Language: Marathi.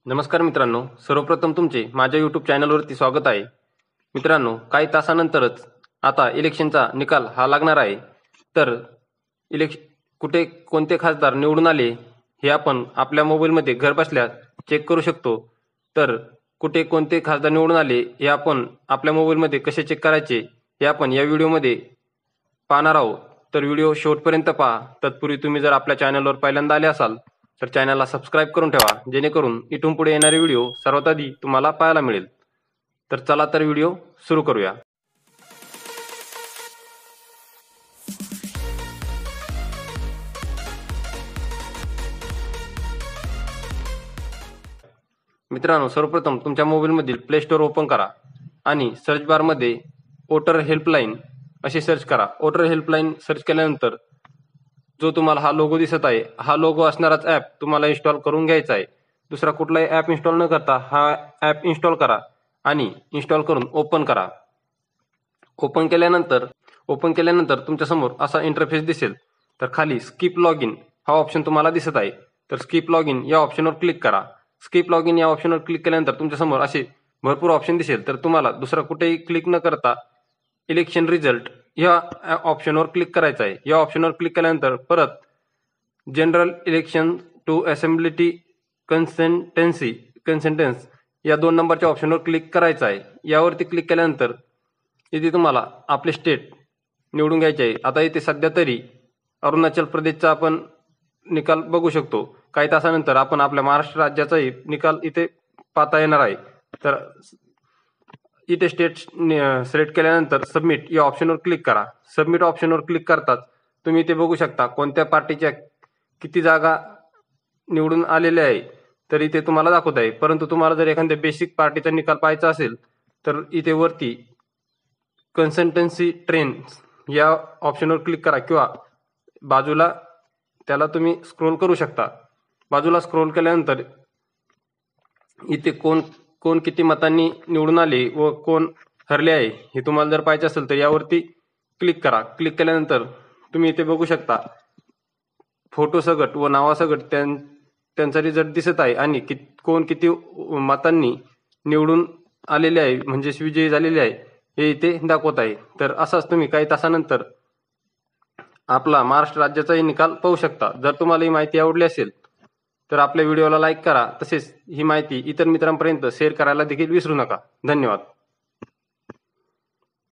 नमस्कार मित्रांनो, सर्वप्रथम तुमचे माझ्या यूट्यूब चॅनलवरती स्वागत आहे. मित्रांनो, काही तासानंतरच आता इलेक्शनचा निकाल हा लागणार आहे. तर कुठे कोणते खासदार निवडून आले हे आपण आपल्या मोबाईलमध्ये घरबसल्या चेक करू शकतो. तर कुठे कोणते खासदार निवडून आले हे आपण आपल्या मोबाईलमध्ये कसे चेक करायचे हे आपण या व्हिडिओमध्ये पाहणार आहोत. तर व्हिडिओ शेवटपर्यंत पहा. तत्पूर्वी तुम्ही जर आपल्या चॅनलवर पहिल्यांदा आले असाल तर चॅनलला सबस्क्राईब करून ठेवा, जेणेकरून इथून पुढे येणारे व्हिडिओ सर्वात आधी तुम्हाला पाहायला मिळेल. तर चला तर व्हिडिओ सुरू करूया. मित्रांनो, सर्वप्रथम तुमच्या मोबाईलमधील प्ले स्टोअर ओपन करा आणि सर्च बारमध्ये वोटर हेल्पलाईन असे सर्च करा. वोटर हेल्पलाईन सर्च केल्यानंतर जो तुम्हाला हा लोगो दिसत आहे, हा लोगो असणाराच ॲप तुम्हाला इन्स्टॉल करून घ्यायचा आहे. दुसरा कुठलाही ॲप इन्स्टॉल न करता हा ॲप इन्स्टॉल करा आणि इन्स्टॉल करून ओपन करा. ओपन केल्यानंतर तुमच्यासमोर असा इंटरफेस दिसेल. तर खाली स्किप लॉग इन हा ऑप्शन तुम्हाला दिसत आहे. तर स्किप लॉग इन या ऑप्शनवर क्लिक करा. स्किप लॉग इन या ऑप्शनवर क्लिक केल्यानंतर तुमच्यासमोर असे भरपूर ऑप्शन दिसेल. तर तुम्हाला दुसरा कुठेही क्लिक न करता इलेक्शन रिझल्ट या ऑप्शनवर क्लिक करायचं आहे. या ऑप्शनवर क्लिक केल्यानंतर परत जनरल इलेक्शन टू असेंब्ली कन्सेंटन्स या 2 नंबरच्या ऑप्शनवर क्लिक करायचं आहे. यावरती क्लिक केल्यानंतर इथे तुम्हाला आपले स्टेट निवडून घ्यायचे आहे. आता इथे सध्या तरी अरुणाचल प्रदेशचा आपण निकाल बघू शकतो. काही तासानंतर आपण आपल्या महाराष्ट्र राज्याचाही निकाल इथे पाहता येणार आहे. तर इथे स्टेट सिलेक्ट केल्यानंतर सबमिट या ऑप्शनवर क्लिक करा. सबमिट ऑप्शनवर क्लिक करताच तुम्ही इथे बघू शकता कोणत्या पार्टीच्या किती जागा निवडून आलेल्या आहे. तर इथे तुम्हाला दाखवत आहे. परंतु तुम्हाला जर एखाद्या बेसिक पार्टीचा निकाल पाहायचा असेल तर इथे वरती कन्सल्टन्सी ट्रेंड्स या ऑप्शनवर क्लिक करा किंवा बाजूला त्याला तुम्ही स्क्रोल करू शकता. बाजूला स्क्रोल केल्यानंतर इथे कोण किती मतांनी निवडून आले व कोण हरले आहे हे तुम्हाला जर पाहायचे असेल तर यावरती क्लिक करा. क्लिक केल्यानंतर तुम्ही इथे बघू शकता फोटो सगट व नावासगट त्यांचा रिझल्ट दिसत आहे आणि कोण किती मतांनी निवडून आलेले आहे म्हणजेच विजयी झालेले आहे हे इथे दाखवत आहे. तर असाच तुम्ही काही तासानंतर आपला महाराष्ट्र राज्याचाही निकाल पाहू शकता. जर तुम्हाला ही माहिती आवडली असेल तर आपल्या व्हिडिओला लाईक करा. तसेच ही माहिती इतर मित्रांपर्यंत शेअर करायला देखील विसरू नका. धन्यवाद.